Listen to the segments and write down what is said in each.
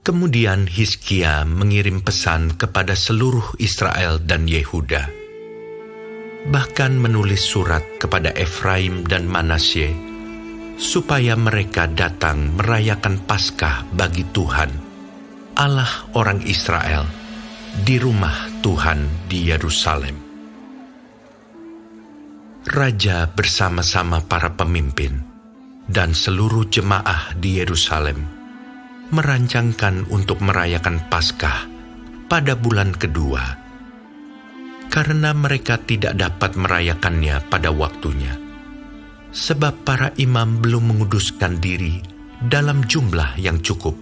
Kemudian Hizkia mengirim pesan kepada seluruh Israel dan Yehuda, bahkan menulis surat kepada Efraim dan Manasye, supaya mereka datang merayakan Paskah bagi Tuhan, Allah orang Israel, di rumah Tuhan di Yerusalem. Raja bersama-sama para pemimpin dan seluruh jemaah di Yerusalem merancangkan untuk merayakan Paskah pada bulan kedua, karena mereka tidak dapat merayakannya pada waktunya, sebab para imam belum menguduskan diri dalam jumlah yang cukup,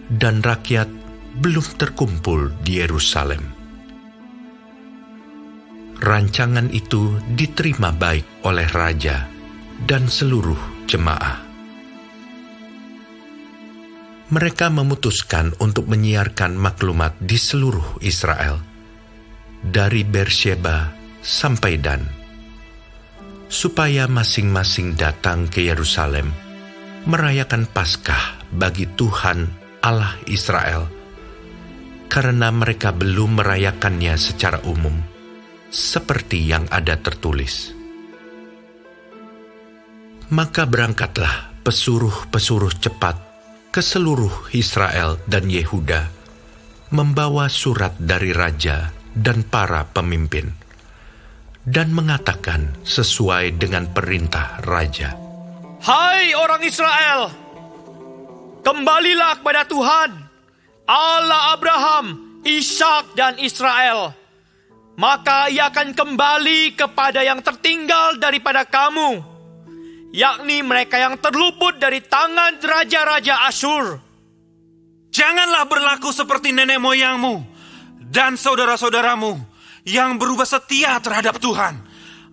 dan rakyat belum terkumpul di Yerusalem. Rancangan itu diterima baik oleh raja dan seluruh jemaah. Mereka memutuskan untuk menyiarkan maklumat di seluruh Israel, dari Beersheba sampai Dan, supaya masing-masing datang ke Yerusalem merayakan Paskah bagi Tuhan Allah Israel, karena mereka belum merayakannya secara umum, seperti yang ada tertulis. Maka berangkatlah pesuruh-pesuruh cepat ke seluruh Israel dan Yehuda, membawa surat dari raja dan para pemimpin, dan mengatakan sesuai dengan perintah raja. Hai orang Israel, kembalilah kepada Tuhan, Allah Abraham, Ishak dan Israel. Maka ia akan kembali kepada yang tertinggal daripada kamu, yakni mereka yang terluput dari tangan raja-raja Asyur. Janganlah berlaku seperti nenek moyangmu dan saudara-saudaramu yang berubah setia terhadap Tuhan,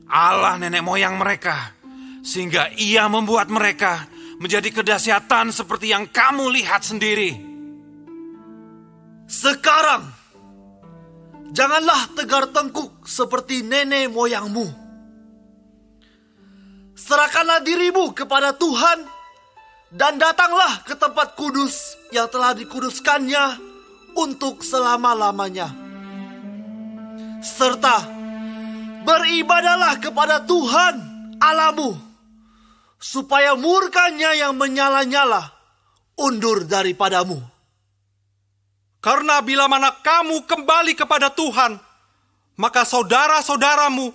Allah nenek moyang mereka, sehingga ia membuat mereka menjadi kedahsyatan seperti yang kamu lihat sendiri. Sekarang, janganlah tegar tengkuk seperti nenek moyangmu. Serahkanlah dirimu kepada Tuhan dan datanglah ke tempat kudus yang telah dikuduskannya untuk selama-lamanya. Serta beribadahlah kepada Tuhan Allahmu, supaya murkanya yang menyala-nyala undur daripadamu. Karena bila mana kamu kembali kepada Tuhan, maka saudara-saudaramu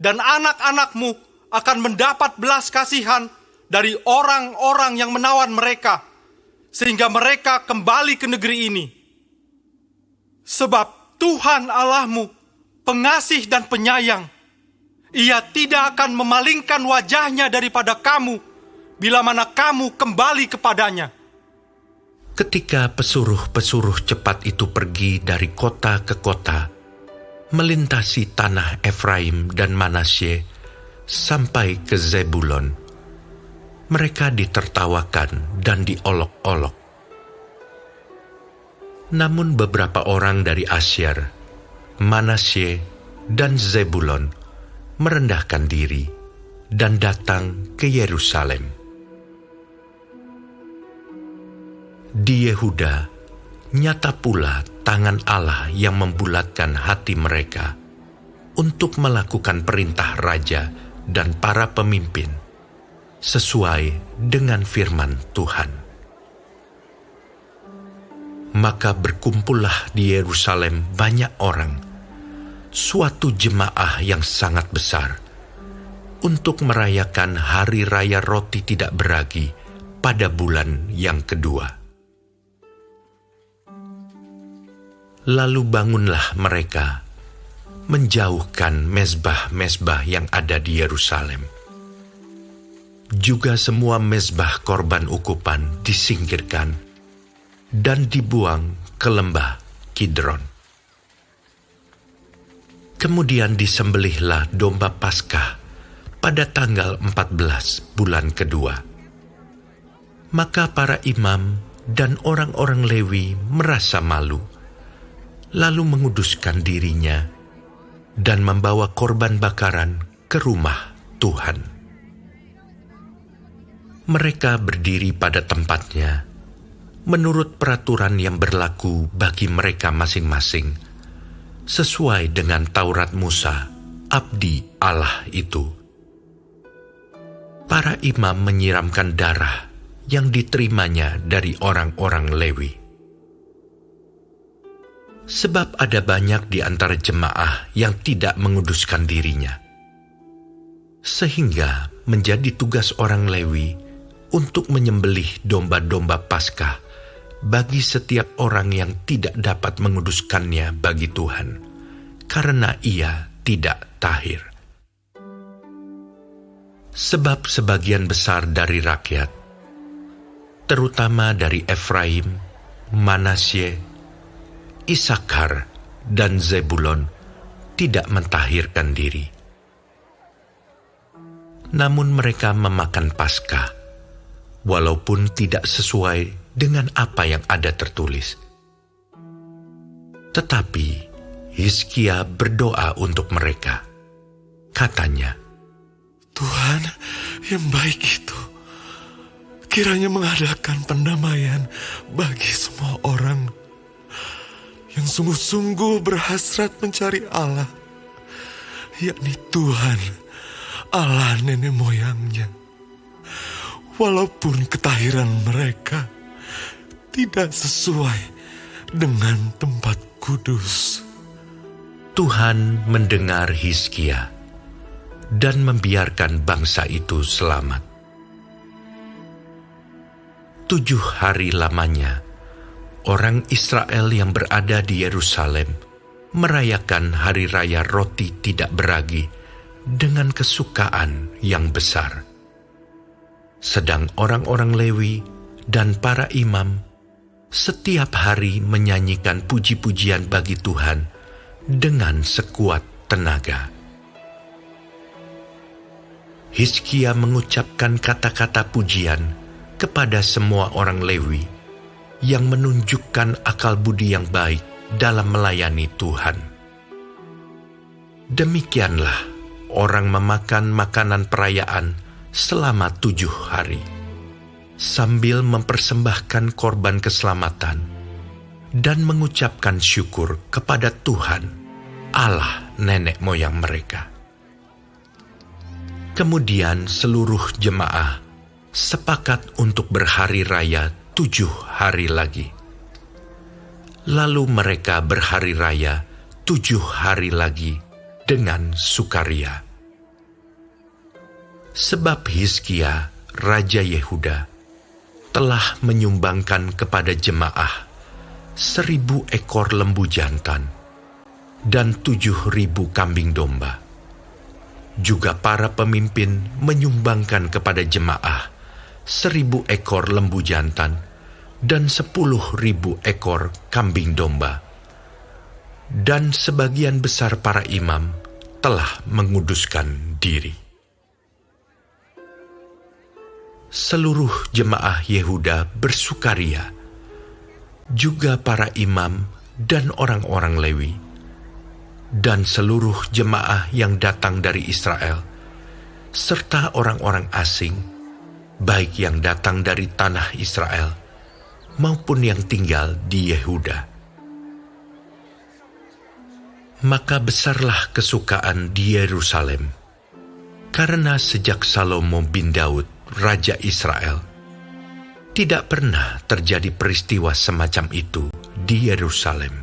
dan anak-anakmu akan mendapat belas kasihan dari orang-orang yang menawan mereka, sehingga mereka kembali ke negeri ini. Sebab Tuhan Allahmu pengasih dan penyayang. Ia tidak akan memalingkan wajahnya daripada kamu bila mana kamu kembali kepadanya. Ketika pesuruh-pesuruh cepat itu pergi dari kota ke kota, melintasi tanah Efraim dan Manasye sampai ke Zebulon, mereka ditertawakan dan diolok-olok. Namun beberapa orang dari Asyer, Manasye, dan Zebulon merendahkan diri dan datang ke Yerusalem. Di Yehuda, nyata pula tangan Allah yang membulatkan hati mereka untuk melakukan perintah raja dan para pemimpin sesuai dengan firman Tuhan. Maka berkumpullah di Yerusalem banyak orang, suatu jemaah yang sangat besar, untuk merayakan hari raya roti tidak beragi pada bulan yang kedua. Lalu bangunlah mereka, menjauhkan mezbah-mezbah yang ada di Yerusalem. Juga semua mezbah korban ukupan disingkirkan dan dibuang ke lembah Kidron. Kemudian disembelihlah domba Paskah pada tanggal 14 bulan kedua. Maka para imam dan orang-orang Lewi merasa malu, lalu menguduskan dirinya dan membawa korban bakaran ke rumah Tuhan. Mereka berdiri pada tempatnya menurut peraturan yang berlaku bagi mereka masing-masing, sesuai dengan Taurat Musa, abdi Allah itu. Para imam menyiramkan darah yang diterimanya dari orang-orang Lewi. Sebab ada banyak di antara jemaah yang tidak menguduskan dirinya, sehingga menjadi tugas orang Lewi untuk menyembelih domba-domba Paskah bagi setiap orang yang tidak dapat menguduskannya bagi Tuhan, karena ia tidak tahir. Sebab sebagian besar dari rakyat, terutama dari Efraim, Manasye, Isakar, dan Zebulon, tidak mentahirkan diri. Namun mereka memakan Paskah, walaupun tidak sesuai dengan apa yang ada tertulis. Tetapi Hizkia berdoa untuk mereka. Katanya, Tuhan yang baik itu kiranya mengadakan pendamaian bagi semua orang yang sungguh-sungguh berhasrat mencari Allah, yakni Tuhan, Allah nenek moyangnya. Walaupun ketahiran mereka tidak sesuai dengan tempat kudus. Tuhan mendengar Hizkia dan membiarkan bangsa itu selamat. 7 hari lamanya, orang Israel yang berada di Yerusalem merayakan hari raya roti tidak beragi dengan kesukaan yang besar. Sedang orang-orang Lewi dan para imam setiap hari menyanyikan puji-pujian bagi Tuhan dengan sekuat tenaga. Hizkia mengucapkan kata-kata pujian kepada semua orang Lewi yang menunjukkan akal budi yang baik dalam melayani Tuhan. Demikianlah orang memakan makanan perayaan selama 7 hari, sambil mempersembahkan korban keselamatan dan mengucapkan syukur kepada Tuhan, Allah nenek moyang mereka. Kemudian seluruh jemaah sepakat untuk berhari raya 7 hari lagi. Lalu mereka berhari raya 7 hari lagi dengan sukaria. Sebab Hizkia, Raja Yehuda, telah menyumbangkan kepada jemaah 1.000 ekor lembu jantan dan 7.000 kambing domba. Juga para pemimpin menyumbangkan kepada jemaah 1.000 ekor lembu jantan dan 10.000 ekor kambing domba. Dan sebagian besar para imam telah menguduskan diri. Seluruh jemaah Yehuda bersukaria, juga para imam dan orang-orang Lewi, dan seluruh jemaah yang datang dari Israel, serta orang-orang asing, baik yang datang dari tanah Israel maupun yang tinggal di Yehuda. Maka besarlah kesukaan di Yerusalem, karena sejak Salomo bin Daud, Raja Israel, tidak pernah terjadi peristiwa semacam itu di Yerusalem.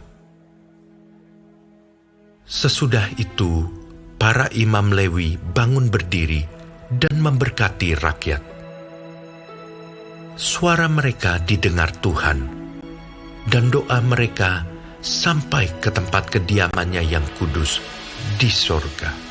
Sesudah itu, para imam Lewi bangun berdiri dan memberkati rakyat. Suara mereka didengar Tuhan, dan doa mereka sampai ke tempat kediamannya yang kudus di sorga.